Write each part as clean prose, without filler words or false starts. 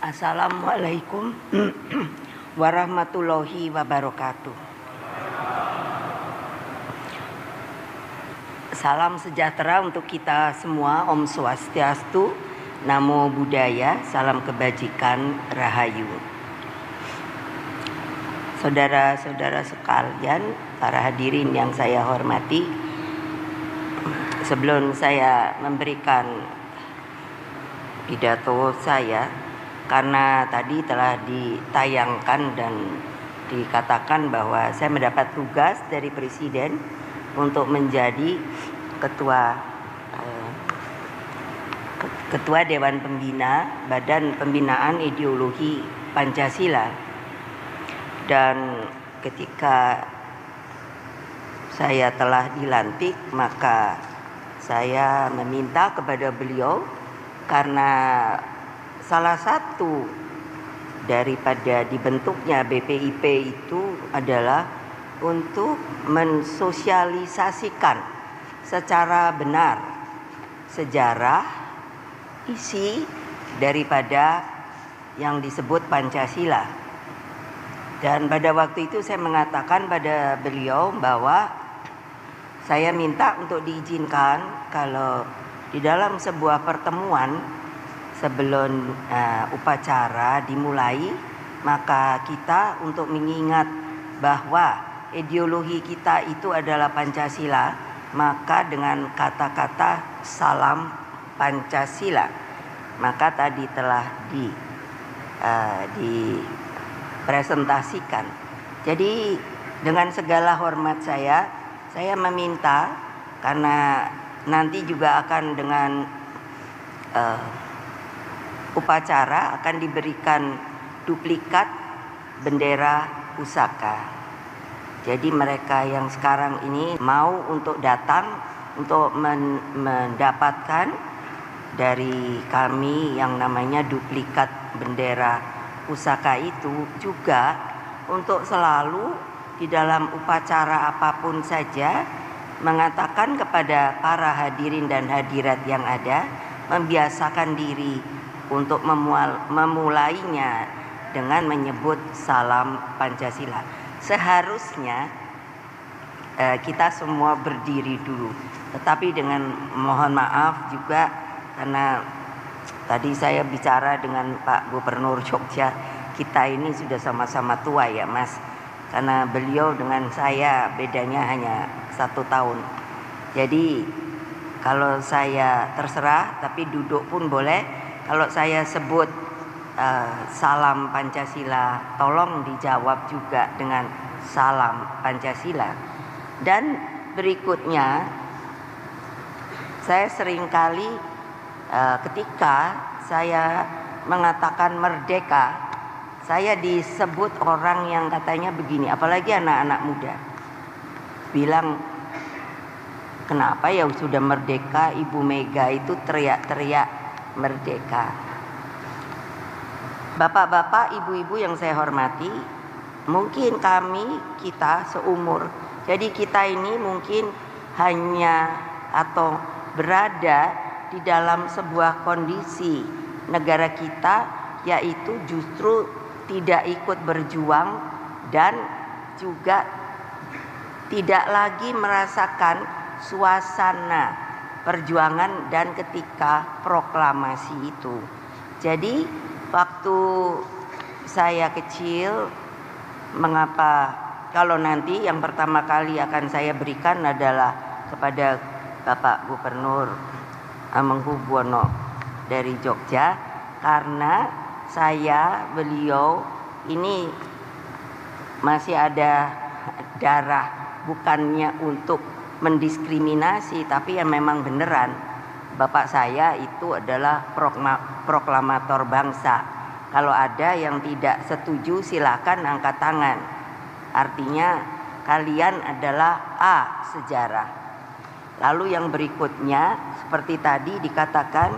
Assalamualaikum warahmatullahi wabarakatuh. Salam sejahtera untuk kita semua. Om Swastiastu, Namo Buddhaya, salam kebajikan, Rahayu. Saudara-saudara sekalian, para hadirin yang saya hormati, sebelum saya memberikan pidato saya, karena tadi telah ditayangkan dan dikatakan bahwa saya mendapat tugas dari Presiden untuk menjadi Ketua Dewan Pembina Badan Pembinaan Ideologi Pancasila. Dan ketika saya telah dilantik, maka saya meminta kepada beliau, karena salah satu daripada dibentuknya BPIP itu adalah untuk mensosialisasikan secara benar sejarah, isi daripada yang disebut Pancasila. Dan pada waktu itu saya mengatakan pada beliau bahwa saya minta untuk diizinkan kalau di dalam sebuah pertemuan sebelum upacara dimulai, maka kita untuk mengingat bahwa ideologi kita itu adalah Pancasila, maka dengan kata-kata salam Pancasila, maka tadi telah dipresentasikan. Jadi dengan segala hormat saya meminta, karena nanti juga akan dengan upacara akan diberikan duplikat bendera pusaka. Jadi mereka yang sekarang ini mau untuk datang untuk mendapatkan dari kami yang namanya duplikat bendera pusaka itu, juga untuk selalu di dalam upacara apapun saja mengatakan kepada para hadirin dan hadirat yang ada, membiasakan diri untuk memulainya dengan menyebut salam Pancasila. Seharusnya kita semua berdiri dulu, tetapi dengan mohon maaf juga, karena tadi saya bicara dengan Pak Gubernur Jogja, kita ini sudah sama-sama tua ya Mas, karena beliau dengan saya bedanya hanya 1 tahun. Jadi kalau saya terserah, tapi duduk pun boleh. Kalau saya sebut salam Pancasila, tolong dijawab juga dengan salam Pancasila. Dan berikutnya, saya seringkali ketika saya mengatakan merdeka, saya disebut orang yang katanya begini, apalagi anak-anak muda, bilang, kenapa ya sudah merdeka Ibu Mega itu teriak-teriak merdeka. Bapak-bapak, ibu-ibu yang saya hormati, mungkin kita seumur, jadi kita ini mungkin hanya atau berada di dalam sebuah kondisi negara kita, yaitu justru tidak ikut berjuang dan juga tidak lagi merasakan suasana perjuangan dan ketika proklamasi itu. Jadi waktu saya kecil, mengapa kalau nanti yang pertama kali akan saya berikan adalah kepada Bapak Gubernur Hamengkubuwono dari Jogja, karena beliau ini masih ada darah, bukannya untuk mendiskriminasi, tapi yang memang beneran bapak saya itu adalah proklamator bangsa. Kalau ada yang tidak setuju silakan angkat tangan, artinya kalian adalah A sejarah. Lalu yang berikutnya, seperti tadi dikatakan,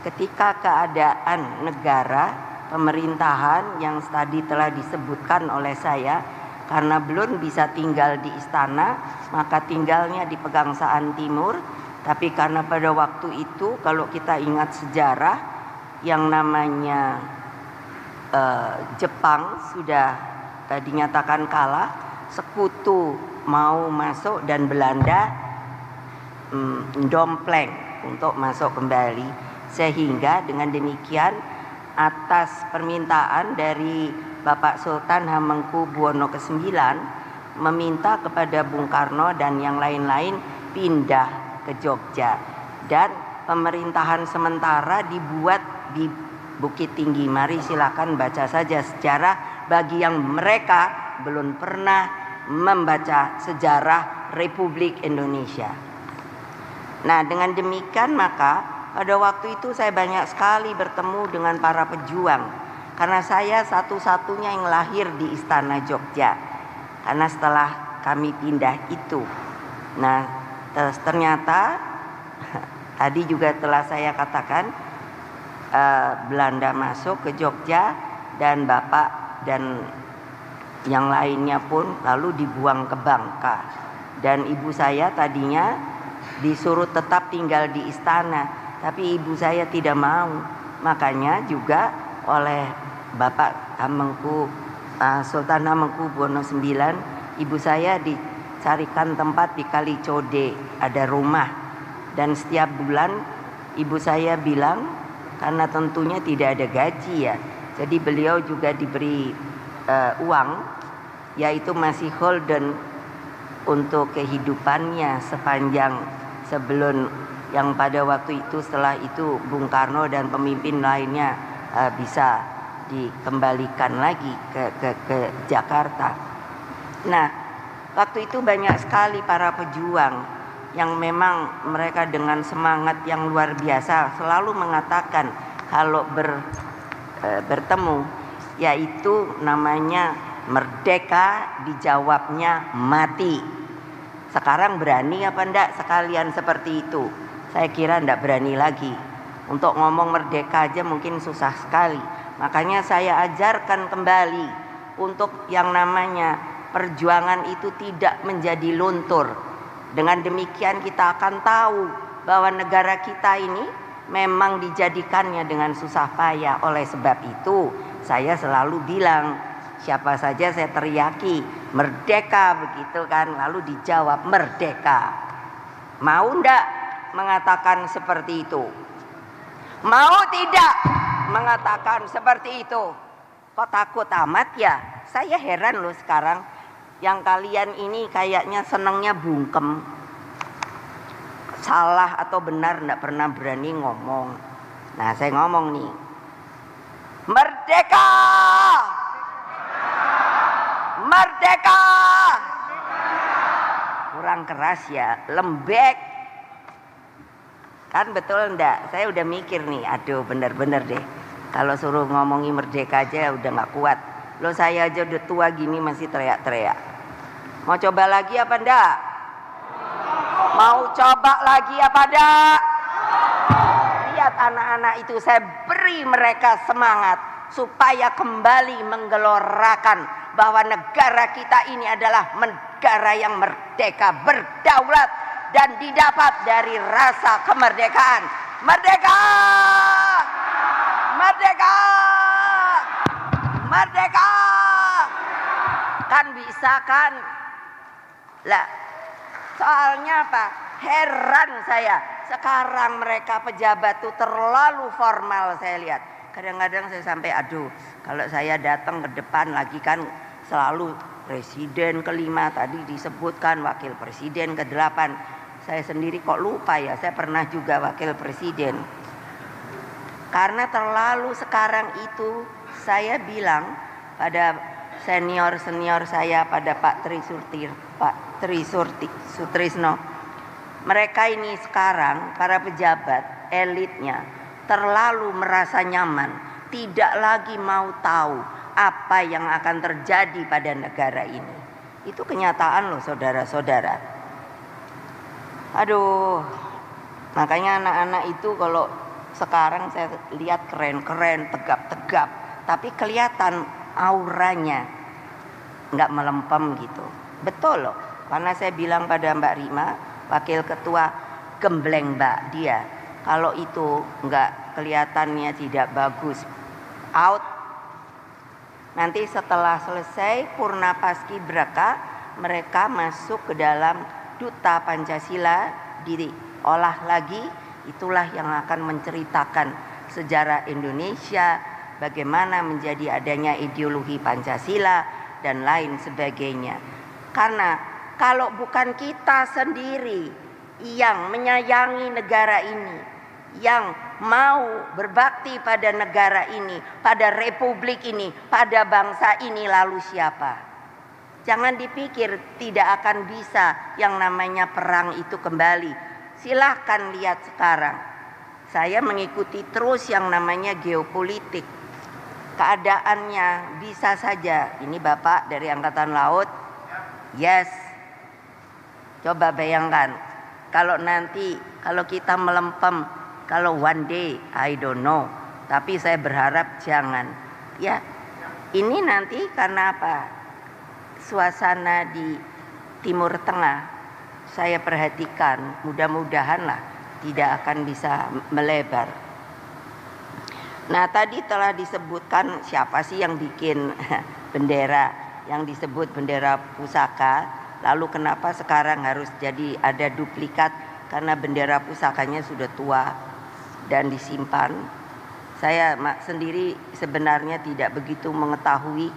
ketika keadaan negara, pemerintahan yang tadi telah disebutkan oleh saya, karena belum bisa tinggal di istana, maka tinggalnya di Pegangsaan Timur. Tapi karena pada waktu itu, kalau kita ingat sejarah, yang namanya Jepang sudah dinyatakan kalah, sekutu mau masuk dan Belanda dompleng untuk masuk kembali, sehingga dengan demikian atas permintaan dari Bapak Sultan Hamengkubuwono ke-9 meminta kepada Bung Karno dan yang lain-lain pindah ke Jogja, dan pemerintahan sementara dibuat di Bukit Tinggi. Mari silakan baca saja sejarah bagi yang mereka belum pernah membaca sejarah Republik Indonesia. Nah, dengan demikian maka pada waktu itu saya banyak sekali bertemu dengan para pejuang, karena saya satu-satunya yang lahir di Istana Jogja, karena setelah kami pindah itu. Nah, ternyata tadi juga telah saya katakan, Belanda masuk ke Jogja dan Bapak dan yang lainnya pun lalu dibuang ke Bangka, dan ibu saya tadinya disuruh tetap tinggal di istana, tapi ibu saya tidak mau. Makanya juga oleh Bapak Sultan Hamengkubuwono IX, ibu saya dicarikan tempat di Kalicode, ada rumah, dan setiap bulan ibu saya bilang, karena tentunya tidak ada gaji ya, jadi beliau juga diberi uang, yaitu masih holden untuk kehidupannya sepanjang sebelum yang pada waktu itu, setelah itu Bung Karno dan pemimpin lainnya bisa dikembalikan lagi ke Jakarta. Nah, waktu itu banyak sekali para pejuang yang memang mereka dengan semangat yang luar biasa selalu mengatakan kalau bertemu, yaitu namanya merdeka, dijawabnya mati. Sekarang berani apa enggak sekalian seperti itu? Saya kira enggak berani lagi. Untuk ngomong merdeka aja mungkin susah sekali. Makanya saya ajarkan kembali untuk yang namanya perjuangan itu tidak menjadi luntur. Dengan demikian kita akan tahu bahwa negara kita ini memang dijadikannya dengan susah payah. Oleh sebab itu saya selalu bilang, siapa saja saya teriaki merdeka begitu kan, lalu dijawab merdeka. Mau ndak mengatakan seperti itu? Mau tidak mengatakan seperti itu? Kok takut amat ya? Saya heran loh sekarang, yang kalian ini kayaknya senangnya bungkem. Salah atau benar ndak pernah berani ngomong. Nah, saya ngomong nih, merdeka! Merdeka! Kurang keras ya, lembek. Kan betul enggak? Saya udah mikir nih, aduh bener-bener deh. Kalau suruh ngomongin merdeka aja udah gak kuat. Loh, saya aja udah tua gini masih teriak-teriak. Mau coba lagi apa enggak? Mau coba lagi apa enggak? Lihat anak-anak itu, saya beri mereka semangat supaya kembali menggelorakan bahwa negara kita ini adalah negara yang merdeka, berdaulat, dan didapat dari rasa kemerdekaan. Merdeka! Merdeka! Merdeka! Kan bisa kan? Lah, soalnya apa? Heran saya. Sekarang mereka pejabat tuh terlalu formal saya lihat. Kadang-kadang saya sampai aduh, kalau saya datang ke depan lagi kan selalu presiden ke-5 tadi disebutkan, wakil presiden ke-8. Saya sendiri kok lupa ya, saya pernah juga wakil presiden. Karena terlalu sekarang itu saya bilang pada senior-senior saya, pada Pak Tri Sutrisno, mereka ini sekarang para pejabat elitnya terlalu merasa nyaman, tidak lagi mau tahu apa yang akan terjadi pada negara ini. Itu kenyataan loh saudara-saudara. Aduh, makanya anak-anak itu kalau sekarang saya lihat keren-keren, tegap-tegap, tapi kelihatan auranya nggak melempem gitu. Betul loh, karena saya bilang pada Mbak Rima, wakil ketua, gembleng Mbak dia. Kalau itu nggak kelihatannya tidak bagus, out, Nanti setelah selesai Purna Paskibraka, mereka masuk ke dalam Duta Pancasila, diolah lagi. Itulah yang akan menceritakan sejarah Indonesia, bagaimana menjadi adanya ideologi Pancasila dan lain sebagainya. Karena kalau bukan kita sendiri yang menyayangi negara ini, yang mau berbakti pada negara ini, pada republik ini, pada bangsa ini, lalu siapa? Jangan dipikir tidak akan bisa yang namanya perang itu kembali. Silahkan lihat sekarang. Saya mengikuti terus yang namanya geopolitik. Keadaannya bisa saja, ini Bapak dari Angkatan Laut, yes. Coba bayangkan, kalau nanti, kalau kita melempem, kalau one day, I don't know. Tapi saya berharap jangan. Ya, ini nanti karena apa? Suasana di Timur Tengah, saya perhatikan, mudah-mudahanlah tidak akan bisa melebar. Nah, tadi telah disebutkan siapa sih yang bikin bendera, yang disebut bendera pusaka. Lalu kenapa sekarang harus jadi ada duplikat? Karena bendera pusakanya sudah tua dan disimpan. Saya sendiri sebenarnya tidak begitu mengetahui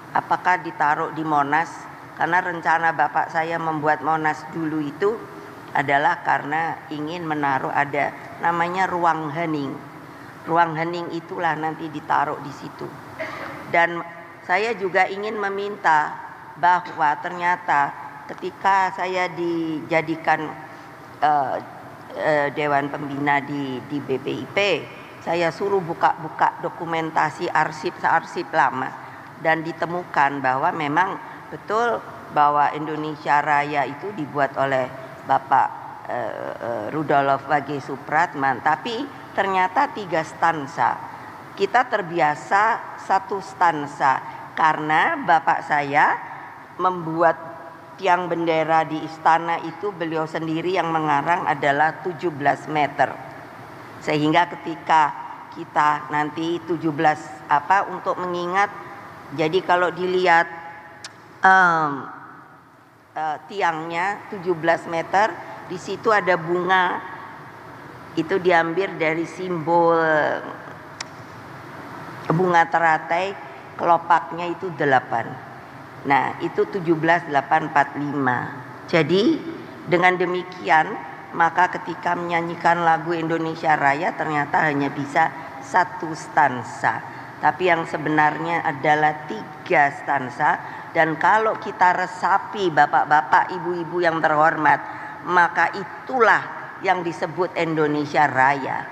apakah ditaruh di Monas, karena rencana bapak saya membuat Monas dulu itu adalah karena ingin menaruh ada namanya ruang hening. Ruang hening itulah nanti ditaruh di situ. Dan saya juga ingin meminta bahwa ternyata ketika saya dijadikan Dewan Pembina di BPIP, saya suruh buka-buka dokumentasi arsip lama dan ditemukan bahwa memang betul bahwa Indonesia Raya itu dibuat oleh Bapak Rudolf W. Supratman, tapi ternyata 3 stansa. Kita terbiasa 1 stansa karena bapak saya membuat tiang bendera di istana itu beliau sendiri yang mengarang adalah 17 meter. Sehingga ketika kita nanti 17 untuk mengingat, jadi kalau dilihat tiangnya 17 meter, di situ ada bunga, itu diambil dari simbol bunga teratai, kelopaknya itu 8. Nah, itu 17845. Jadi dengan demikian, maka ketika menyanyikan lagu Indonesia Raya ternyata hanya bisa 1 stansa. Tapi yang sebenarnya adalah 3 stansa. Dan kalau kita resapi bapak-bapak, ibu-ibu yang terhormat, maka itulah yang disebut Indonesia Raya.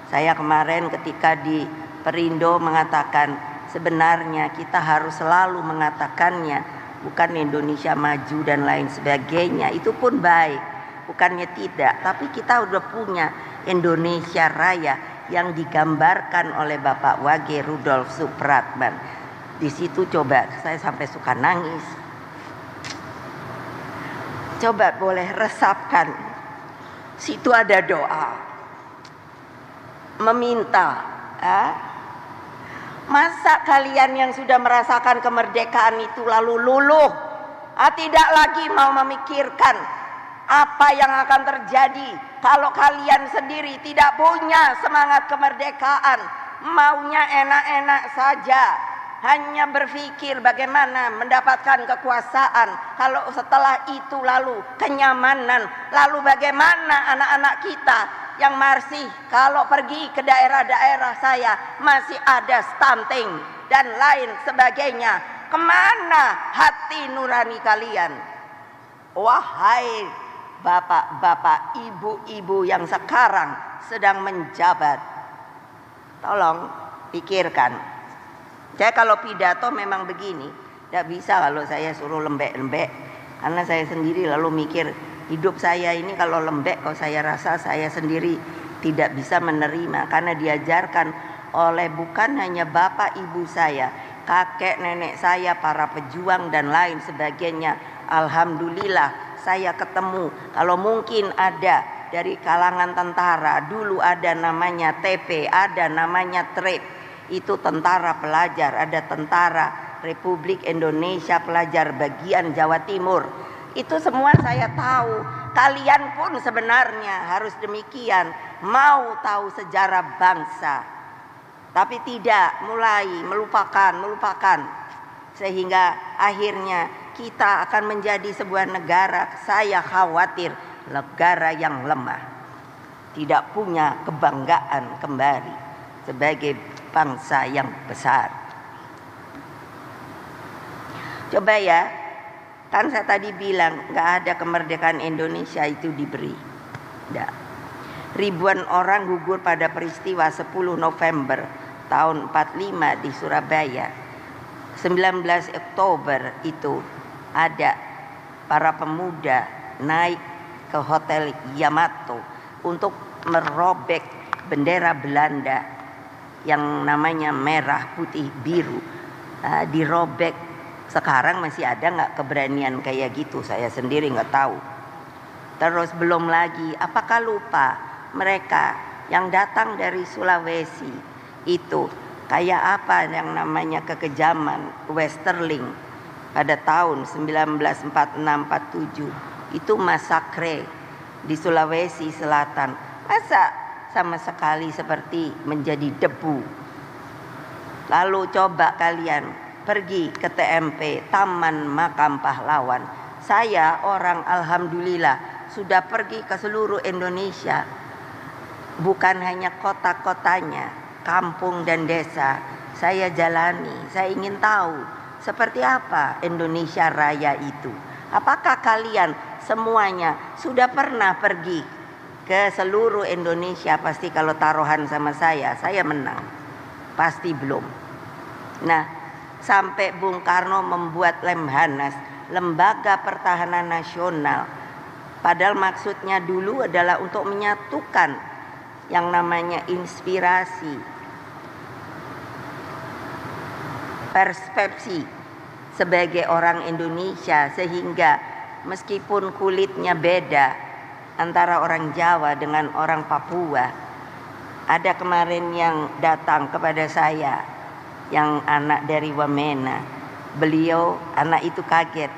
Saya kemarin ketika di Perindo mengatakan, sebenarnya kita harus selalu mengatakannya, bukan Indonesia Maju dan lain sebagainya. Itu pun baik, bukannya tidak. Tapi kita udah punya Indonesia Raya yang digambarkan oleh Bapak W. Rudolf Supratman. Di situ coba saya sampai suka nangis. Coba boleh resapkan. Situ ada doa, meminta. Masa kalian yang sudah merasakan kemerdekaan itu lalu luluh, tidak lagi mau memikirkan apa yang akan terjadi kalau kalian sendiri tidak punya semangat kemerdekaan, maunya enak-enak saja, hanya berpikir bagaimana mendapatkan kekuasaan. Kalau setelah itu lalu kenyamanan, lalu bagaimana anak-anak kita yang masih kalau pergi ke daerah-daerah saya masih ada stunting dan lain sebagainya. Kemana hati nurani kalian? Wahai bapak-bapak, ibu-ibu yang sekarang sedang menjabat, tolong pikirkan. Saya kalau pidato memang begini, tidak bisa kalau saya suruh lembek-lembek, karena saya sendiri lalu mikir, hidup saya ini kalau lembek, kalau saya rasa saya sendiri tidak bisa menerima, karena diajarkan oleh bukan hanya bapak ibu saya, kakek nenek saya, para pejuang dan lain sebagainya. Alhamdulillah saya ketemu, kalau mungkin ada dari kalangan tentara, dulu ada namanya TP, ada namanya TRIP. itu tentara pelajar, ada tentara Republik Indonesia Pelajar bagian Jawa Timur. Itu semua saya tahu. Kalian pun sebenarnya harus demikian, mau tahu sejarah bangsa. Tapi tidak, mulai melupakan. Sehingga akhirnya kita akan menjadi sebuah negara, saya khawatir, negara yang lemah. Tidak punya kebanggaan kembali sebagai bangsa yang besar. Coba ya, kan saya tadi bilang nggak ada kemerdekaan Indonesia itu diberi. Nggak. Ribuan orang gugur pada peristiwa 10 November tahun 45 di Surabaya. 19 Oktober itu ada para pemuda naik ke Hotel Yamato untuk merobek bendera Belanda yang namanya merah, putih, biru. Dirobek. Sekarang masih ada nggak keberanian kayak gitu? Saya sendiri nggak tahu. Terus belum lagi, apakah lupa mereka yang datang dari Sulawesi itu kayak apa yang namanya kekejaman Westerling pada tahun 1946-47 itu masakre di Sulawesi Selatan. Masa sama sekali seperti menjadi debu. Lalu coba kalian pergi ke TMP, Taman Makam Pahlawan. Saya orang alhamdulillah sudah pergi ke seluruh Indonesia. Bukan hanya kota-kotanya, kampung dan desa. Saya jalani, saya ingin tahu seperti apa Indonesia Raya itu. Apakah kalian semuanya sudah pernah pergi ke seluruh Indonesia? Pasti kalau taruhan sama saya menang. Pasti belum. Nah, sampai Bung Karno membuat Lemhanas, Lembaga Pertahanan Nasional. Padahal maksudnya dulu adalah untuk menyatukan yang namanya inspirasi, persepsi sebagai orang Indonesia, sehingga meskipun kulitnya beda antara orang Jawa dengan orang Papua. Ada kemarin yang datang kepada saya yang anak dari Wamena. Beliau anak itu kaget.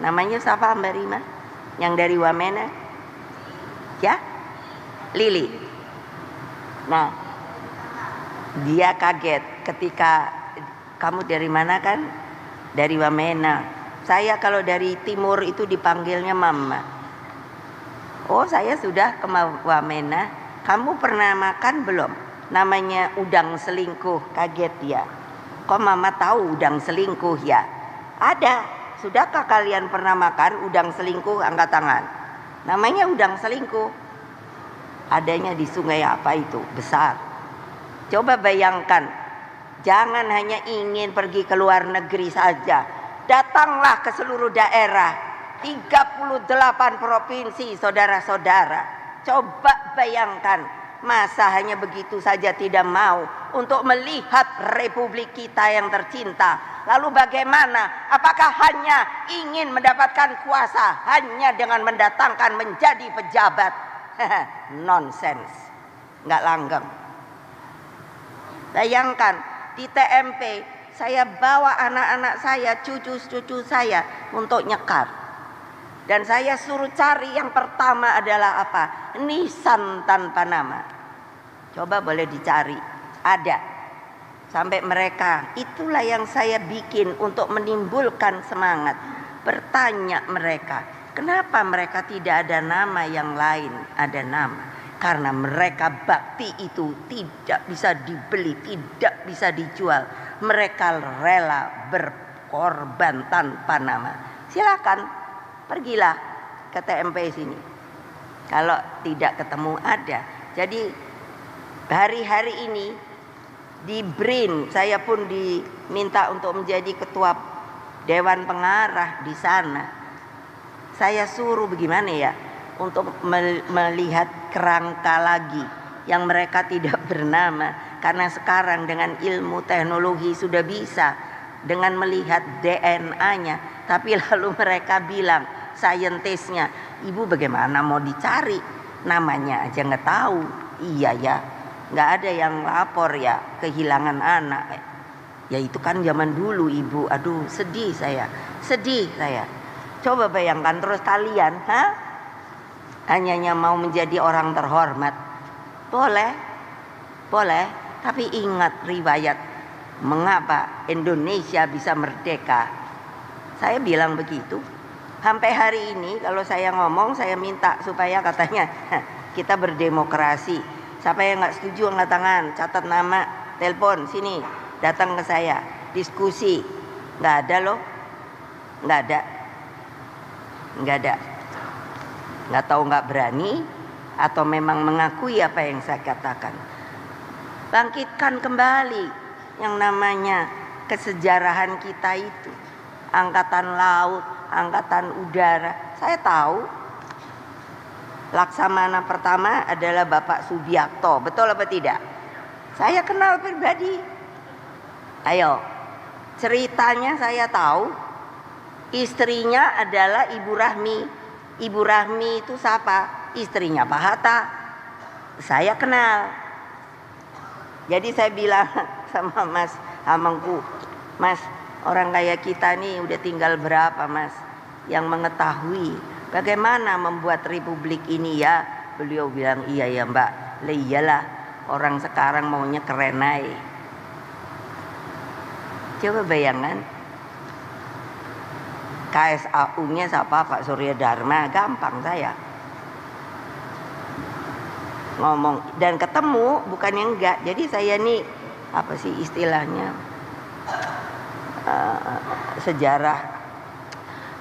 Namanya siapa Mbak Rima? Yang dari Wamena? Ya? Lili. Nah, dia kaget ketika kamu dari mana kan? Dari Wamena. Saya kalau dari timur itu dipanggilnya Mama. Oh, saya sudah ke Wamena. Kamu pernah makan belum? Namanya udang selingkuh. Kaget dia. Kok Mama tahu udang selingkuh ya? Ada. Sudahkah kalian pernah makan udang selingkuh? Angkat tangan. Namanya udang selingkuh. Adanya di sungai apa itu? Besar. Coba bayangkan. Jangan hanya ingin pergi ke luar negeri saja. Datanglah ke seluruh daerah. 38 provinsi, saudara-saudara. Coba bayangkan. Masa hanya begitu saja tidak mau untuk melihat republik kita yang tercinta. Lalu bagaimana? Apakah hanya ingin mendapatkan kuasa hanya dengan mendatangkan menjadi pejabat? Nonsens. Nggak langgeng. Bayangkan di TMP saya bawa anak-anak saya, cucu-cucu saya untuk nyekar. Dan saya suruh cari yang pertama adalah apa? Nisan tanpa nama. Coba boleh dicari. Ada. Sampai mereka, itulah yang saya bikin untuk menimbulkan semangat. Bertanya mereka, kenapa mereka tidak ada nama yang lain? Ada nama. Karena mereka bakti itu tidak bisa dibeli, tidak bisa dijual. Mereka rela berkorban tanpa nama. Silakan. Pergilah ke TMP sini. Kalau tidak ketemu ada. Jadi hari-hari ini di BRIN saya pun diminta untuk menjadi ketua Dewan Pengarah di sana. Saya suruh bagaimana ya untuk melihat kerangka lagi yang mereka tidak bernama. Karena sekarang dengan ilmu teknologi sudah bisa dengan melihat DNA-nya. Tapi lalu mereka bilang, saintisnya, ibu bagaimana mau dicari? Namanya aja nggak tahu. Iya ya, nggak ada yang lapor ya kehilangan anak. Ya itu kan zaman dulu Ibu. Aduh sedih saya. Coba bayangkan terus kalian, hanya mau menjadi orang terhormat. Boleh. Tapi ingat riwayat mengapa Indonesia bisa merdeka. Saya bilang begitu. Sampai hari ini kalau saya ngomong, saya minta supaya katanya kita berdemokrasi. Siapa yang nggak setuju angkat tangan, catat nama, telepon sini, datang ke saya, diskusi. Nggak ada loh, nggak ada. Nggak tahu nggak berani atau memang mengakui apa yang saya katakan. Bangkitkan kembali yang namanya kesejarahan kita itu. Angkatan laut, angkatan udara. Saya tahu Laksamana pertama adalah Bapak Subiakto. Betul apa tidak? Saya kenal pribadi. Ayo, ceritanya saya tahu. Istrinya adalah Ibu Rahmi. Ibu Rahmi itu siapa? Istrinya Pak Hatta. Saya kenal. Jadi saya bilang sama Mas Hamengku, Mas, orang kayak kita nih udah tinggal berapa Mas yang mengetahui bagaimana membuat republik ini ya? Beliau bilang iya ya Mbak. Lah iyalah, orang sekarang maunya keren aja. Coba bayangkan, KSAU-nya siapa? Pak Surya Dharma. Gampang saya ngomong dan ketemu, bukan yang enggak. Jadi saya nih apa sih istilahnya,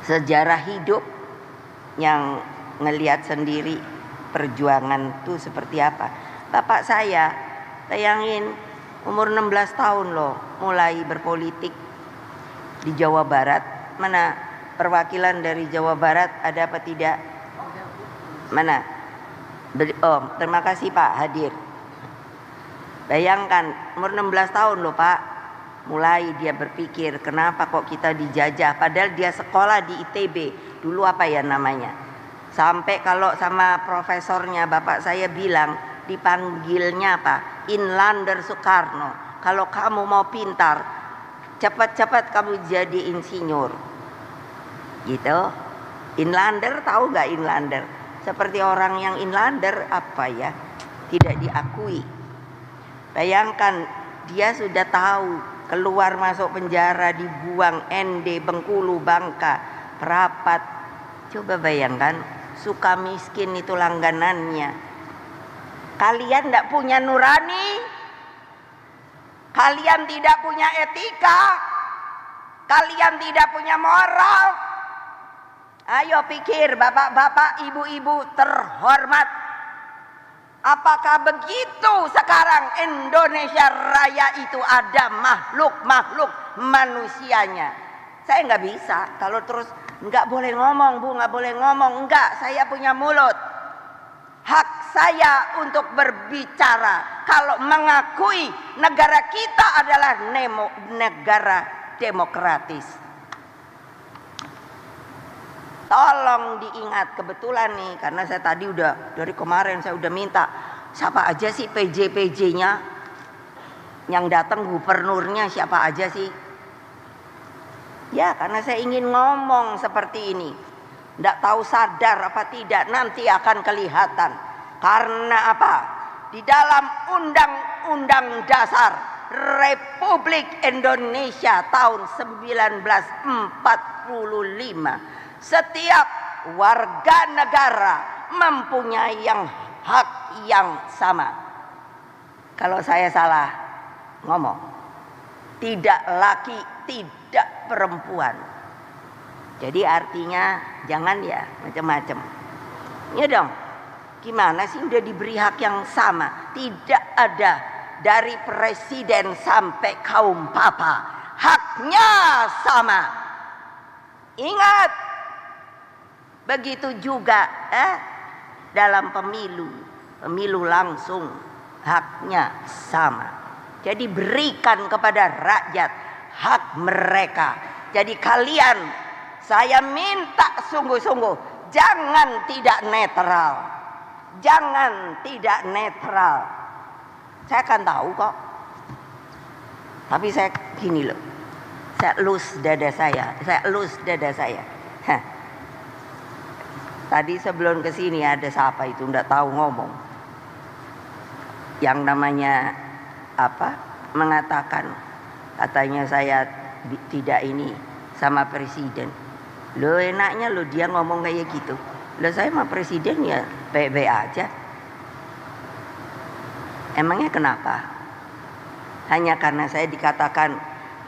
sejarah hidup yang ngelihat sendiri perjuangan tuh seperti apa. Bapak saya, bayangin umur 16 tahun loh mulai berpolitik di Jawa Barat. Mana perwakilan dari Jawa Barat ada apa tidak? Mana? Oh, terima kasih Pak hadir. Bayangkan umur 16 tahun loh Pak, mulai dia berpikir kenapa kok kita dijajah, padahal dia sekolah di ITB dulu, apa ya namanya, sampai kalau sama profesornya bapak saya bilang dipanggilnya apa, Inlander Soekarno, kalau kamu mau pintar cepat-cepat kamu jadi insinyur gitu. Inlander, tahu gak Inlander? Seperti orang yang inlander apa ya, tidak diakui. Bayangkan dia sudah tahu keluar masuk penjara, dibuang ND, Bengkulu, Bangka, Perapat. Coba bayangkan, suka miskin itu langganannya. Kalian tidak punya nurani, kalian tidak punya etika, kalian tidak punya moral. Ayo pikir bapak-bapak, ibu-ibu terhormat. Apakah begitu sekarang Indonesia Raya itu ada makhluk-makhluk manusianya? Saya nggak bisa kalau terus nggak boleh ngomong Bu, nggak boleh ngomong. Enggak, saya punya mulut. Hak saya untuk berbicara. Kalau mengakui negara kita adalah negara demokratis. Tolong diingat, kebetulan nih, karena saya tadi udah dari kemarin saya udah minta siapa aja sih PJ-PJ-nya yang datang, gubernurnya siapa aja sih? Ya, karena saya ingin ngomong seperti ini. Nggak tahu sadar apa tidak, nanti akan kelihatan. Karena apa? Di dalam Undang-Undang Dasar Republik Indonesia tahun 1945, setiap warga negara mempunyai hak yang sama. Kalau saya salah ngomong, tidak laki, tidak perempuan. Jadi artinya jangan ya macam-macam. Ya dong, gimana sih udah diberi hak yang sama? Tidak ada dari presiden sampai kaum papa, haknya sama. Ingat, begitu juga dalam pemilu langsung haknya sama. Jadi berikan kepada rakyat hak mereka. Jadi kalian, saya minta sungguh-sungguh jangan tidak netral. Jangan tidak netral. Saya akan tahu kok. Tapi saya gini loh, saya elus dada saya. Hah. Tadi sebelum kesini ada siapa itu nggak tahu ngomong, yang namanya apa, mengatakan katanya saya tidak ini sama presiden. Lo enaknya lo dia ngomong kayak gitu. Lo saya sama presiden ya baik-baik aja. Emangnya kenapa? Hanya karena saya dikatakan,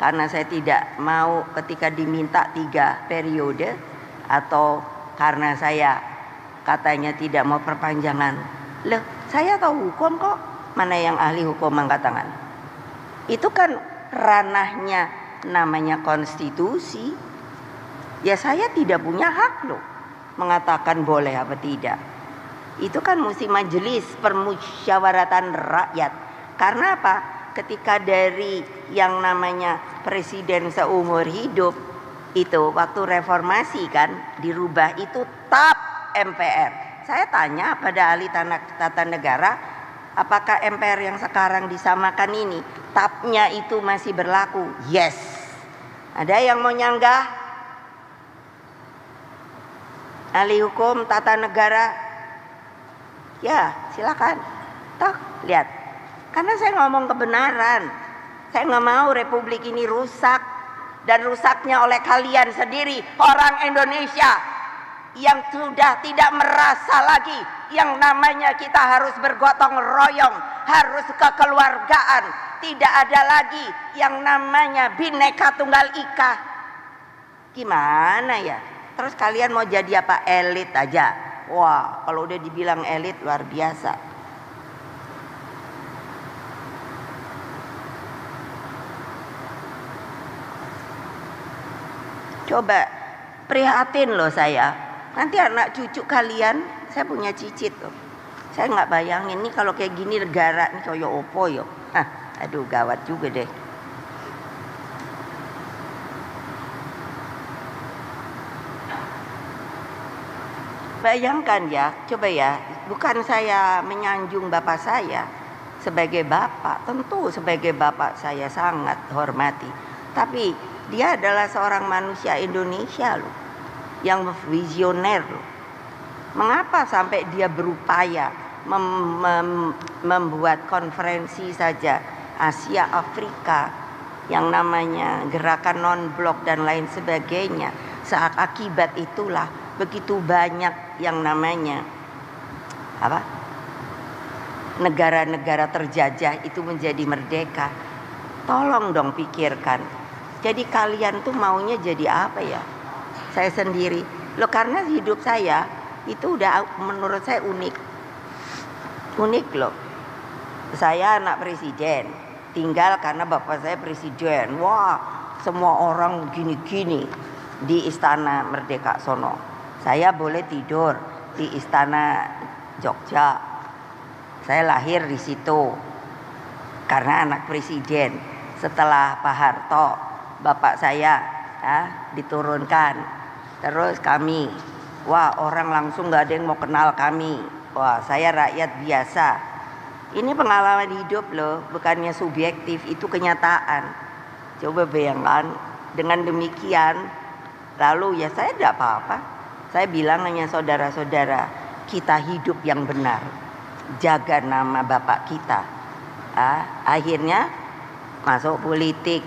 karena saya tidak mau ketika diminta 3 periode, atau karena saya katanya tidak mau perpanjangan. Loh, saya tahu hukum kok. Mana yang ahli hukum angkat tangan? Itu kan ranahnya namanya konstitusi. Ya saya tidak punya hak loh mengatakan boleh apa tidak. Itu kan mesti majelis permusyawaratan rakyat. Karena apa? Ketika dari yang namanya presiden seumur hidup itu waktu reformasi kan dirubah itu TAP MPR. Saya tanya pada ahli tata negara, apakah MPR yang sekarang disamakan ini TAP-nya itu masih berlaku? Yes. Ada yang mau nyanggah? Ahli hukum tata negara? Ya, silakan. Toh, lihat. Karena saya ngomong kebenaran. Saya nggak mau republik ini rusak. Dan rusaknya oleh kalian sendiri, orang Indonesia, yang sudah tidak merasa lagi yang namanya kita harus bergotong royong, harus kekeluargaan. Tidak ada lagi yang namanya Bhinneka Tunggal Ika. Gimana ya? Terus kalian mau jadi apa? Elit aja. Wah, kalau udah dibilang elit luar biasa. Coba prihatin loh saya. Nanti anak cucu kalian, saya punya cicit loh. Saya nggak bayangin nih kalau kayak gini negara nih koyo opo yo. Aduh gawat juga deh. Bayangkan ya, coba ya, bukan saya menyanjung bapak saya sebagai bapak, tentu sebagai bapak saya sangat hormati. Tapi dia adalah seorang manusia Indonesia loh, yang visioner loh. Mengapa sampai dia berupaya membuat konferensi saja Asia Afrika yang namanya gerakan non-blok dan lain sebagainya. Saat akibat itulah begitu banyak yang namanya apa? Negara-negara terjajah itu menjadi merdeka. Tolong dong pikirkan. Jadi kalian tuh maunya jadi apa ya? Saya sendiri. Loh karena hidup saya itu udah menurut saya unik. Unik loh. Saya anak presiden. Tinggal karena bapak saya presiden. Wah, semua orang gini-gini di Istana Merdeka sono. Saya boleh tidur di Istana Jogja. Saya lahir di situ. Karena anak presiden. Setelah Pak Harto, bapak saya diturunkan, terus kami, wah orang langsung nggak ada yang mau kenal kami, wah saya rakyat biasa. Ini pengalaman hidup loh, bukannya subjektif, itu kenyataan. Coba bayangkan, dengan demikian, lalu ya saya tidak apa-apa. Saya bilang hanya saudara-saudara, kita hidup yang benar, jaga nama bapak kita. Akhirnya masuk politik.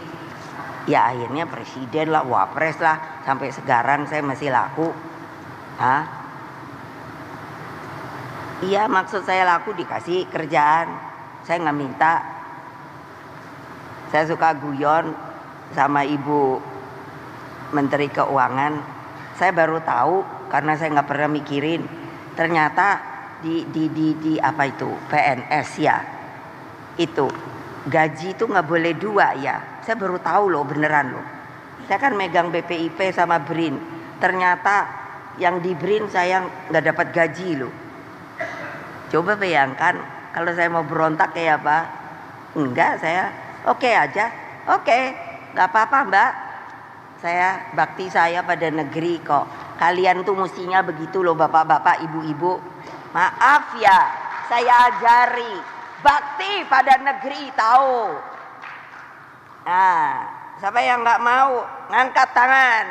Ya akhirnya presiden lah, wapres lah, sampai sekarang saya masih laku. Iya maksud saya laku, dikasih kerjaan. Saya nggak minta. Saya suka guyon sama ibu Menteri Keuangan. Saya baru tahu karena saya nggak pernah mikirin. Ternyata di apa itu PNS ya, itu gaji itu nggak boleh 2 ya. Saya baru tahu loh, beneran loh. Saya kan megang BPIP sama BRIN. Ternyata yang di BRIN saya nggak dapat gaji loh. Coba bayangkan kalau saya mau berontak kayak apa? Enggak, saya oke aja. Oke, nggak apa-apa mbak. Saya bakti saya pada negeri kok. Kalian tuh mestinya begitu loh bapak-bapak, ibu-ibu. Maaf ya, saya ajari. bakti pada negeri tahu. Nah, siapa yang nggak mau ngangkat tangan.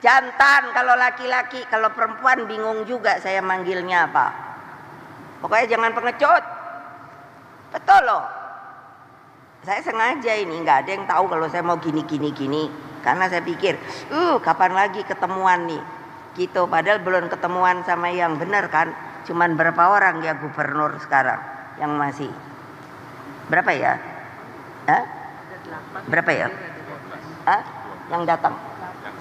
Jantan kalau laki-laki, kalau perempuan bingung juga saya manggilnya apa. Pokoknya jangan pengecut. Betul loh. Saya sengaja ini nggak ada yang tahu kalau saya mau gini. Karena saya pikir, kapan lagi ketemuan nih. Gitu, padahal belum ketemuan sama yang benar kan. Cuman berapa orang ya gubernur sekarang yang masih? Berapa ya? Hah? Berapa ya? Hah? Yang datang?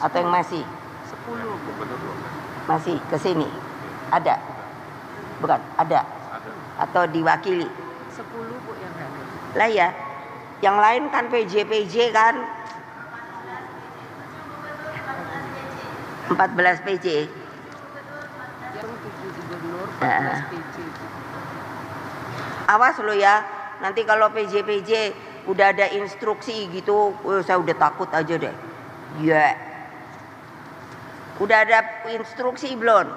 Atau yang masih? 10 masih ke sini? Ada? Bukan, ada. Atau diwakili? 10 Bu yang hadir. Lah ya. Yang lain kan PJ kan? 14 PJ. Yang 7 gubernur, 14 PJ. Awas lo ya. Nanti kalau PJ udah ada instruksi gitu, saya udah takut aja deh. Ya. Udah ada instruksi belum?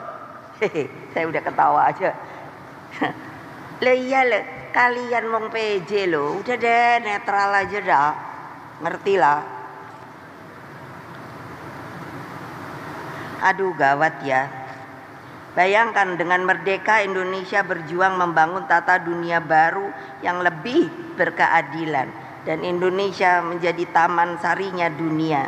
Saya udah ketawa aja. Lah iya le, kalian mau PJ lo, udah deh netral aja dah. Ngerti lah. Aduh gawat ya. Bayangkan dengan merdeka Indonesia berjuang membangun tata dunia baru yang lebih berkeadilan. Dan Indonesia menjadi taman sarinya dunia.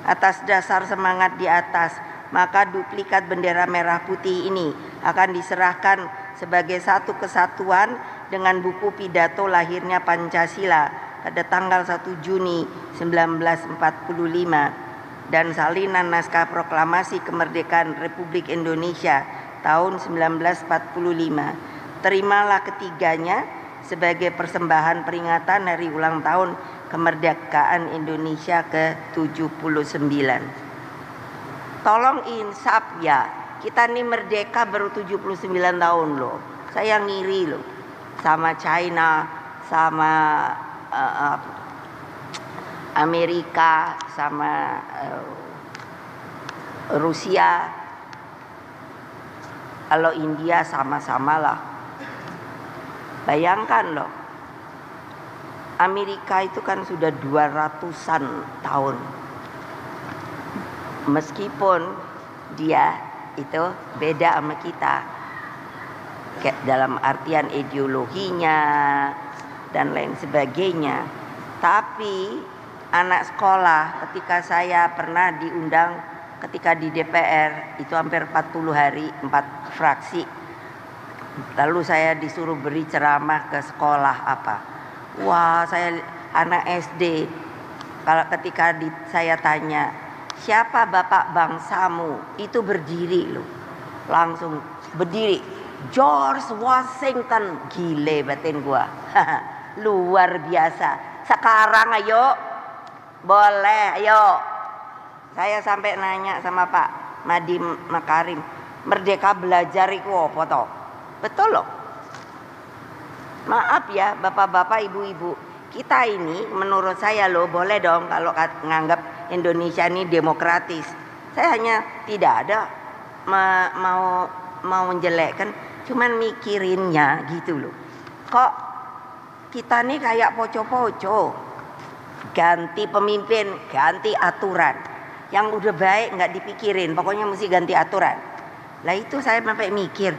Atas dasar semangat di atas, maka duplikat bendera merah putih ini akan diserahkan sebagai satu kesatuan dengan buku pidato lahirnya Pancasila pada tanggal 1 Juni 1945 dan salinan naskah proklamasi kemerdekaan Republik Indonesia tahun 1945. Terimalah ketiganya sebagai persembahan peringatan hari ulang tahun kemerdekaan Indonesia ke-79. Tolong insaf ya, kita nih merdeka baru 79 tahun loh. Saya ngiri loh sama China, sama Amerika, sama Rusia. Kalau India sama-sama lah. Bayangkan loh, Amerika itu kan sudah 200-an tahun. Meskipun dia itu beda sama kita dalam artian ideologinya dan lain sebagainya. Tapi anak sekolah ketika saya pernah diundang ketika di DPR itu hampir 40 hari 4 fraksi. Lalu saya disuruh beri ceramah ke sekolah apa. Wah, saya anak SD. Kalau ketika saya tanya, siapa bapak bangsamu? Itu berdiri loh. Langsung berdiri. George Washington. Gile batin gua. Luar biasa. Sekarang ayo. Boleh, ayo. Saya sampai nanya sama Pak Madi Makarim, Merdeka Belajar itu apa toh? Betul loh. Maaf ya bapak-bapak, ibu-ibu, kita ini menurut saya loh boleh dong kalau nganggap Indonesia ini demokratis. Saya hanya tidak ada mau menjelekkan, cuman mikirinnya gitu loh. Kok kita nih kayak poco-poco, ganti pemimpin, ganti aturan. Yang udah baik nggak dipikirin, pokoknya mesti ganti aturan. Lah itu saya sampai mikir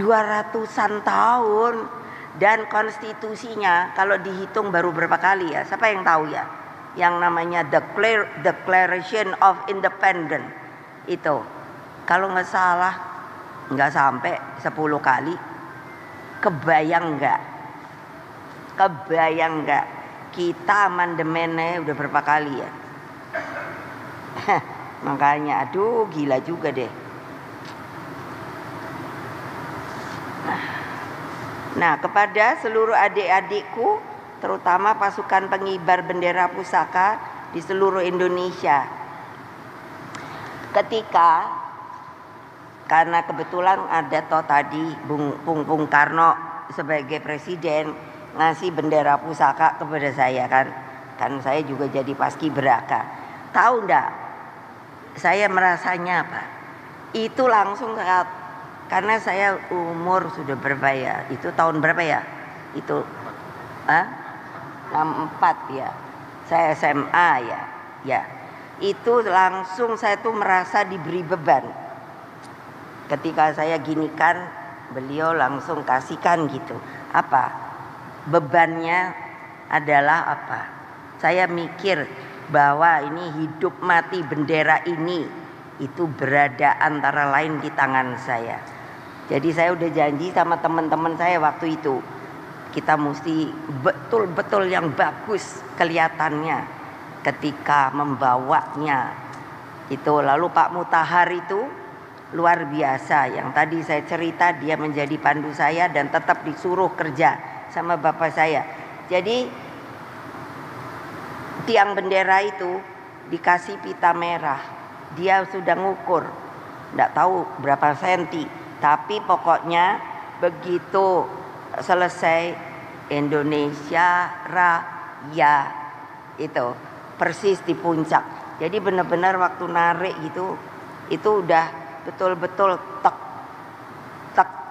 200-an tahun dan konstitusinya kalau dihitung baru berapa kali ya? Siapa yang tahu ya? Yang namanya Declaration of Independence itu. Kalau nggak salah nggak sampai 10 kali. Kebayang nggak? Kebayang nggak? Kita amandemennya udah berapa kali ya? Makanya aduh gila juga deh. Nah, kepada seluruh adik-adikku, terutama pasukan pengibar bendera pusaka di seluruh Indonesia. Karena kebetulan ada toh tadi Bung Karno sebagai presiden ngasih bendera pusaka kepada saya kan saya juga jadi paskibraka. Tahu enggak? Saya merasanya apa? Itu langsung karena saya umur sudah berapa ya? Itu tahun berapa ya? Itu 64 ya. Saya SMA ya. Ya. Itu langsung saya tuh merasa diberi beban. Ketika saya ginikan, beliau langsung kasihkan gitu. Apa? Bebannya adalah apa? Saya mikir bahwa ini hidup mati bendera ini itu berada antara lain di tangan saya. Jadi saya udah janji sama teman-teman saya waktu itu, kita mesti betul-betul yang bagus kelihatannya ketika membawanya. Itu lalu Pak Mutahar itu luar biasa, yang tadi saya cerita dia menjadi pandu saya dan tetap disuruh kerja sama bapak saya. Jadi tiang bendera itu dikasih pita merah, dia sudah ngukur, enggak tahu berapa senti, tapi pokoknya begitu selesai Indonesia Raya itu persis di puncak. Jadi benar-benar waktu narik gitu, itu udah betul-betul tek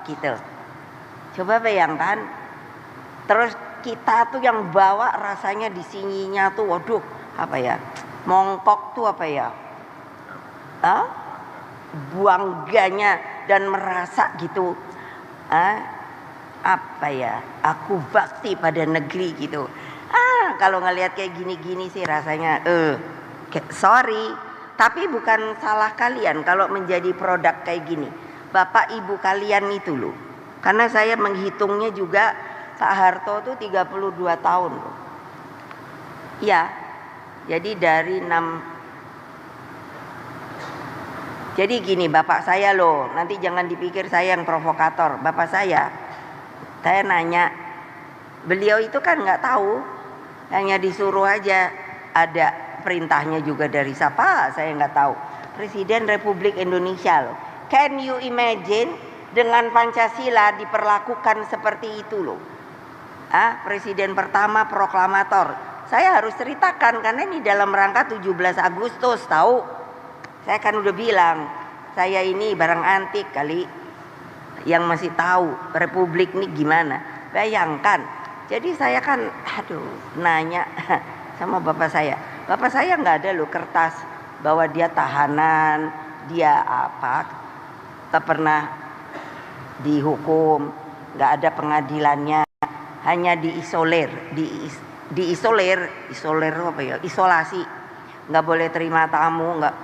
gitu. Coba bayangkan, terus kita tuh yang bawa rasanya di sininya tuh, waduh, apa ya? Mongkok tuh apa ya? Buangganya dan merasa gitu. Apa ya? Aku bakti pada negeri gitu. Kalau ngelihat kayak gini-gini sih rasanya sorry, tapi bukan salah kalian kalau menjadi produk kayak gini. Bapak ibu kalian itu loh. Karena saya menghitungnya juga Pak Harto tuh 32 tahun loh. Ya. Jadi dari 6. Jadi gini bapak saya loh, nanti jangan dipikir saya yang provokator. Bapak saya nanya, beliau itu kan nggak tahu, hanya disuruh aja, ada perintahnya juga dari siapa saya nggak tahu. Presiden Republik Indonesia loh. Can you imagine dengan Pancasila diperlakukan seperti itu loh. Presiden pertama proklamator. Saya harus ceritakan karena ini dalam rangka 17 Agustus tahu. Saya kan udah bilang, saya ini barang antik kali yang masih tahu Republik ini gimana. Bayangkan. Jadi saya kan nanya sama bapak saya. Bapak saya nggak ada loh kertas bahwa dia tahanan, dia apa, tak pernah dihukum, nggak ada pengadilannya, hanya diisolir, isolir apa ya, isolasi, nggak boleh terima tamu, nggak,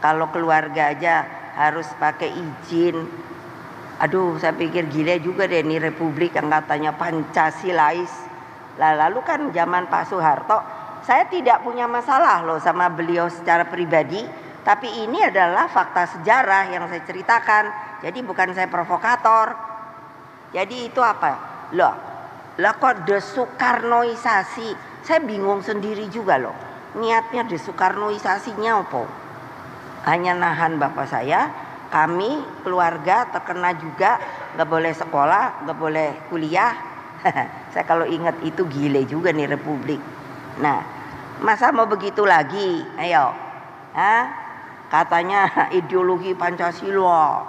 kalau keluarga aja harus pakai izin. Aduh, saya pikir gila juga deh ini Republik yang katanya Pancasilais. Lalu kan zaman Pak Soeharto, saya tidak punya masalah loh sama beliau secara pribadi, tapi ini adalah fakta sejarah yang saya ceritakan. Jadi bukan saya provokator. Jadi itu apa? Loh kok desoekarnoisasi? Saya bingung sendiri juga loh. Niatnya desoekarnoisasinya apa? Hanya nahan bapak saya, kami keluarga terkena juga, nggak boleh sekolah, nggak boleh kuliah. Saya kalau ingat itu gile juga nih Republik. Nah, masa mau begitu lagi? Ayo, katanya ideologi Pancasila,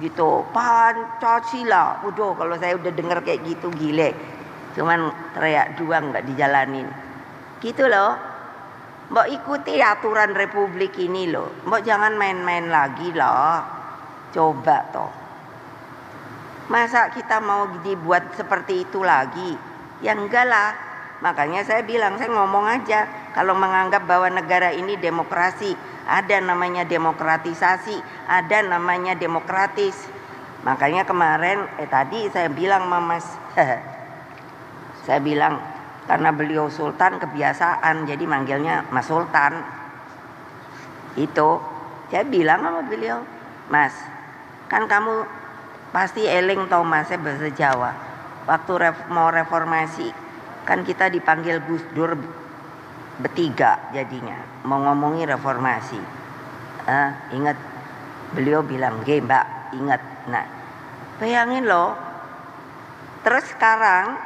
gitu. Pancasila, udah kalau saya udah dengar kayak gitu gile. Cuman teriak doang nggak dijalanin. Gitu loh. Mbok ikuti aturan Republik ini loh. Mbok jangan main-main lagi loh. Coba toh. Masa kita mau dibuat seperti itu lagi? Ya enggak lah. Makanya saya bilang, saya ngomong aja. Kalau menganggap bahwa negara ini demokrasi, ada namanya demokratisasi, ada namanya demokratis. Makanya kemarin tadi saya bilang sama Mas, saya bilang karena beliau Sultan kebiasaan, jadi manggilnya Mas Sultan. Itu saya bilang sama beliau, Mas, kan kamu pasti eling tau Mas, saya bahasa Jawa. Waktu mau reformasi, kan kita dipanggil Gus Dur bertiga jadinya mau ngomongi reformasi. Ingat beliau bilang, "Nggih, Mbak, ingat." Nah, bayangin loh. Terus sekarang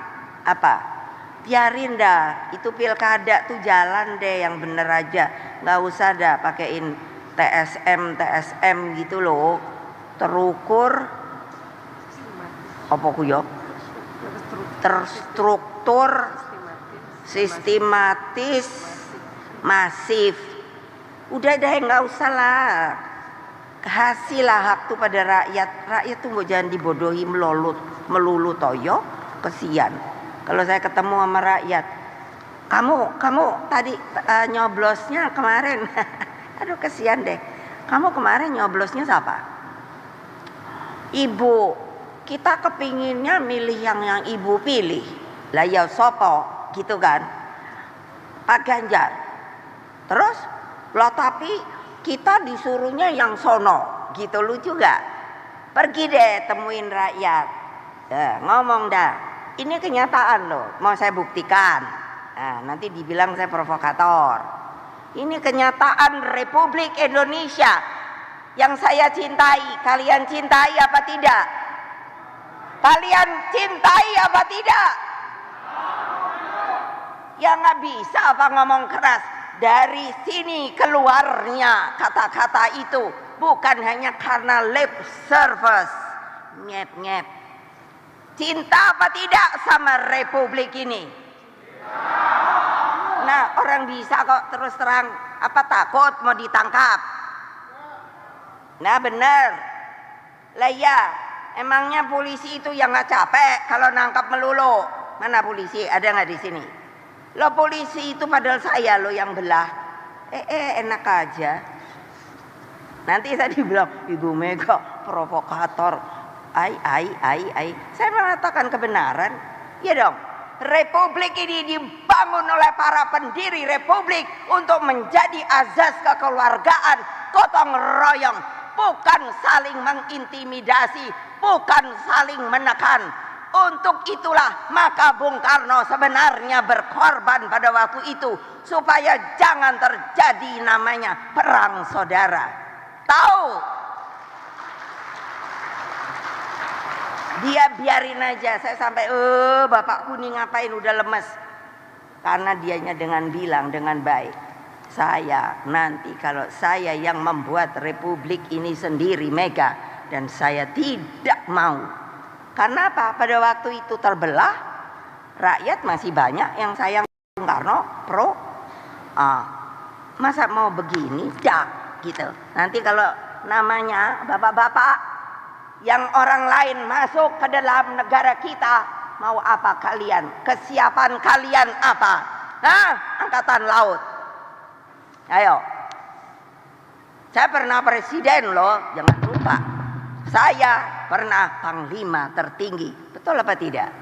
apa? Biarin dah, itu pilkada tuh jalan deh yang bener aja. Nggak usah dah pakein TSM gitu loh. Terukur apa ku yo? terstruktur, sistematis, masif. Udah deh, nggak usah lah. Kasihlah hak tuh pada rakyat. Rakyat tuh jangan dibodohi melulu toyo. Kesian. Kalau saya ketemu sama rakyat, kamu tadi nyoblosnya kemarin. Aduh kesian deh. Kamu kemarin nyoblosnya siapa? Ibu. Kita kepinginnya milih yang ibu pilih. Lah ya sopo gitu kan. Pak Ganjar. Terus lah tapi kita disuruhnya yang sono. Gitu lucu gak? Pergi deh temuin rakyat. Ngomong dah. Ini kenyataan loh. Mau saya buktikan. Nah, nanti dibilang saya provokator. Ini kenyataan Republik Indonesia yang saya cintai. Kalian cintai apa tidak? Kalian cintai apa tidak? Ya nggak bisa apa ngomong keras. Dari sini keluarnya kata-kata itu bukan hanya karena lip service. Nyep-nyep. Cinta apa tidak sama Republik ini? Nah, orang bisa kok terus terang apa takut mau ditangkap? Nah, bener. Lah ya, emangnya polisi itu yang nggak capek kalau nangkap melulu? Mana polisi? Ada nggak di sini? Lo polisi itu padahal saya lo yang belah. Enak aja. Nanti saya dibilang Ibu Mega provokator. Saya mengatakan kebenaran. Ya dong. Republik ini dibangun oleh para pendiri republik untuk menjadi azas kekeluargaan, gotong royong, bukan saling mengintimidasi, bukan saling menekan. Untuk itulah maka Bung Karno sebenarnya berkorban pada waktu itu supaya jangan terjadi namanya perang saudara. Tahu? Dia biarin aja. Saya sampai bapakku nih ngapain udah lemes. Karena dianya dengan bilang dengan baik, saya nanti kalau saya yang membuat republik ini sendiri Mega, dan saya tidak mau. Karena apa? Pada waktu itu terbelah, rakyat masih banyak yang sayang Bung Karno pro. Masa mau begini? Dak gitu. Nanti kalau namanya bapak-bapak yang orang lain masuk ke dalam negara kita, mau apa kalian? Kesiapan kalian apa? Angkatan laut. Ayo. Saya pernah presiden loh, jangan lupa. Saya pernah panglima tertinggi. Betul apa tidak?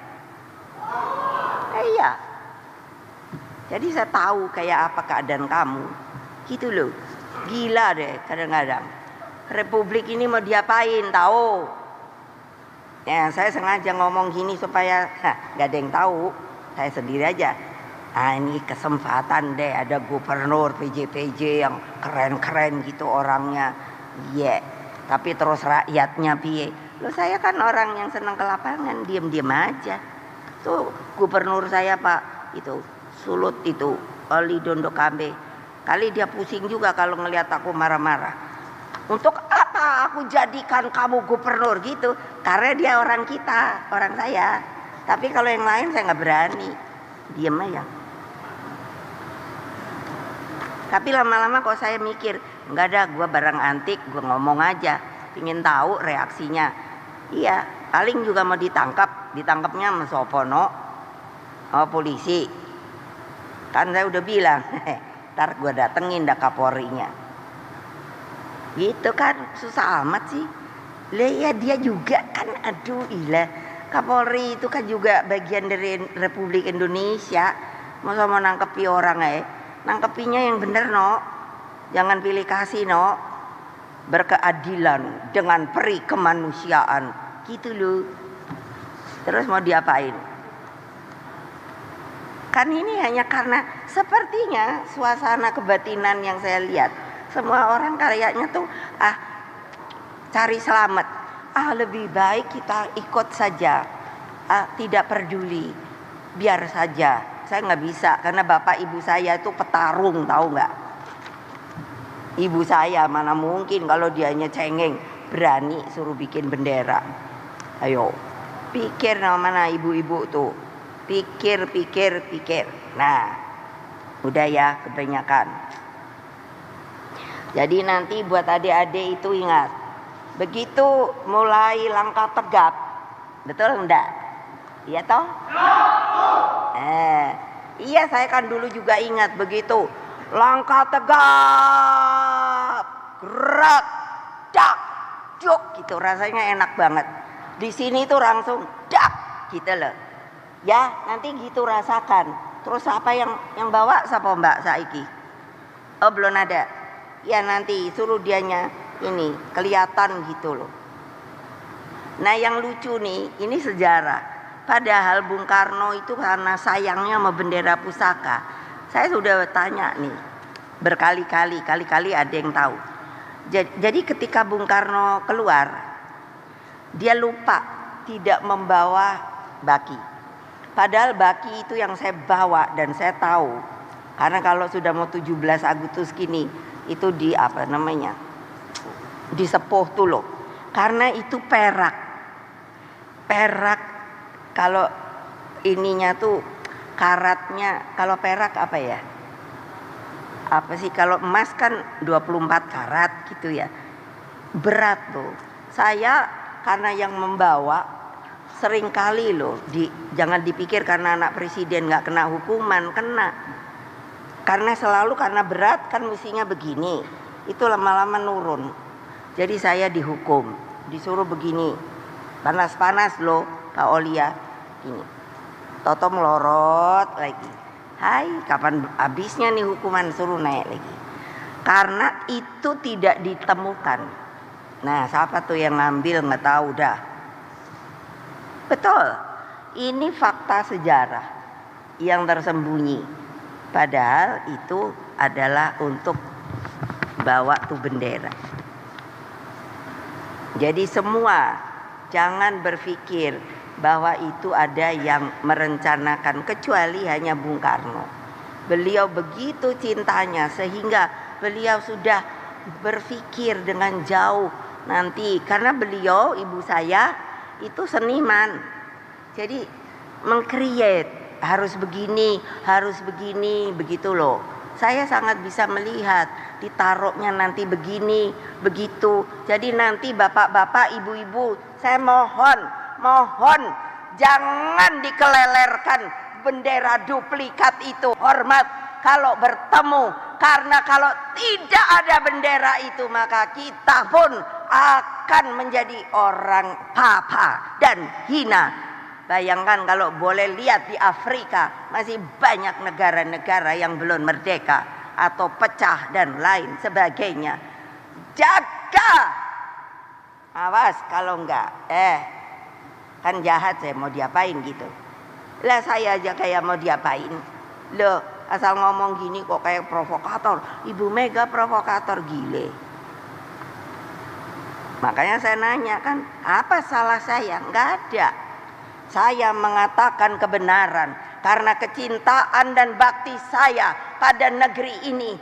Iya. Jadi saya tahu kayak apa keadaan kamu. Gitu loh. Gila deh kadang-kadang. Republik ini mau diapain tahu? Ya saya sengaja ngomong gini supaya gak ada yang tahu. Saya sendiri aja. Ini kesempatan deh ada gubernur PJ yang keren-keren gitu orangnya. Iya. Tapi terus rakyatnya piye? Loh saya kan orang yang senang ke lapangan, diam-diam aja. Tuh gubernur saya Pak itu Sulut itu Oli Dondo Kambe. Kali dia pusing juga kalau ngelihat aku marah-marah. Untuk apa aku jadikan kamu gubernur gitu? Karena dia orang kita, orang saya. Tapi kalau yang lain saya nggak berani, diam aja. Tapi lama-lama kok saya mikir, nggak ada, gue barang antik, gue ngomong aja, ingin tahu reaksinya. Iya, paling juga mau ditangkapnya sama Sopono, sama polisi. Kan saya udah bilang, ntar gue datengin dah Kapolrinya. Gitu kan, susah amat sih. Lah ya dia juga kan, aduh ilah. Kapolri itu kan juga bagian dari Republik Indonesia. Masa mau nangkepi orang nangkepinya yang bener no. Jangan pilih kasih no. Berkeadilan dengan peri kemanusiaan. Gitu loh. Terus mau diapain? Kan ini hanya karena sepertinya suasana kebatinan yang saya lihat. Semua orang kayaknya tuh cari selamat. Lebih baik kita ikut saja. Tidak peduli. Biar saja. Saya nggak bisa karena bapak ibu saya itu petarung, tahu nggak? Ibu saya mana mungkin kalau dianya cengeng berani suruh bikin bendera. Ayo. Pikir mana ibu-ibu tuh. Pikir. Nah, udah ya kebanyakan. Jadi nanti buat adik-adik itu ingat. Begitu mulai langkah tegap. Betul enggak? Iya toh? Iya, saya kan dulu juga ingat begitu. Langkah tegap, gerak, dak, juk gitu, rasanya enak banget. Di sini tuh langsung dak gitu loh. Ya, nanti gitu rasakan. Terus apa yang bawa siapa Mbak Saiki? Oh, belum ada. Ya nanti suruh dianya ini kelihatan gitu loh. Nah, yang lucu nih, ini sejarah. Padahal Bung Karno itu karena sayangnya sama bendera pusaka. Saya sudah tanya nih berkali-kali ada yang tahu. Jadi ketika Bung Karno keluar, dia lupa tidak membawa baki. Padahal baki itu yang saya bawa dan saya tahu. Karena kalau sudah mau 17 Agustus gini, itu di apa namanya? Disepuh tuh loh. Karena itu perak. Kalau ininya tuh karatnya, kalau perak apa ya? Apa sih, kalau emas kan 24 karat gitu ya. Berat loh. Saya karena yang membawa sering kali loh, jangan dipikir karena anak presiden nggak kena hukuman, kena. Karena berat kan mestinya begini. Itu lama-lama nurun. Jadi saya dihukum, disuruh begini. Panas-panas loh Kak Olia. Ini Toto melorot lagi. Hai, kapan habisnya nih hukuman, suruh naik lagi. Karena itu tidak ditemukan. Nah, siapa tuh yang ngambil nggak tahu dah. Betul. Ini fakta sejarah yang tersembunyi. Padahal itu adalah untuk bawa tuh bendera. Jadi semua jangan berpikir bahwa itu ada yang merencanakan, kecuali hanya Bung Karno. Beliau begitu cintanya sehingga beliau sudah berpikir dengan jauh nanti. Karena beliau, ibu saya itu seniman. Jadi meng-create, harus begini, begitu loh. Saya sangat bisa melihat ditaruhnya nanti begini, begitu. Jadi nanti bapak-bapak, ibu-ibu, saya mohon jangan dikelelerkan bendera duplikat itu. Hormat kalau bertemu, karena kalau tidak ada bendera itu maka kita pun akan menjadi orang papa dan hina. Bayangkan kalau boleh lihat di Afrika masih banyak negara-negara yang belum merdeka atau pecah dan lain sebagainya. Jaga, awas kalau enggak kan jahat, saya mau diapain gitu. Lah saya aja kayak mau diapain. Loh, asal ngomong gini kok kayak provokator. Ibu Mega provokator, gile. Makanya saya nanya kan, apa salah saya? Enggak ada. Saya mengatakan kebenaran karena kecintaan dan bakti saya pada negeri ini.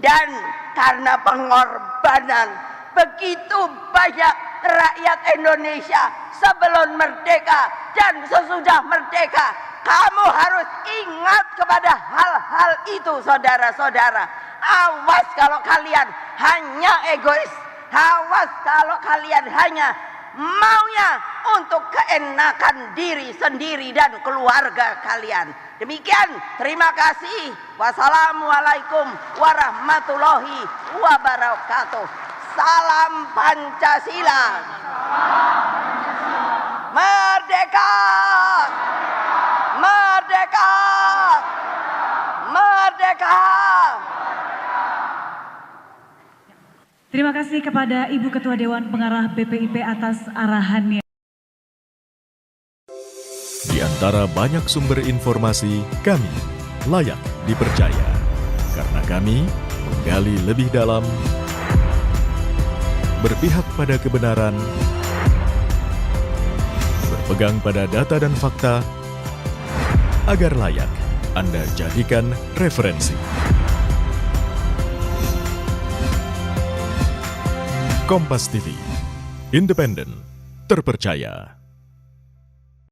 Dan karena pengorbanan begitu banyak rakyat Indonesia sebelum merdeka dan sesudah merdeka. Kamu harus ingat kepada hal-hal itu, saudara-saudara. Awas kalau kalian hanya egois. Awas kalau kalian hanya maunya untuk keenakan diri sendiri dan keluarga kalian. Demikian, terima kasih. Wassalamualaikum warahmatullahi wabarakatuh. Salam Pancasila. Merdeka! Merdeka! Merdeka! Terima kasih kepada Ibu Ketua Dewan Pengarah BPIP atas arahannya. Di antara banyak sumber informasi, kami layak dipercaya. Karena kami menggali lebih dalam, berpihak pada kebenaran, berpegang pada data dan fakta, agar layak Anda jadikan referensi. Kompas TV, independen, terpercaya.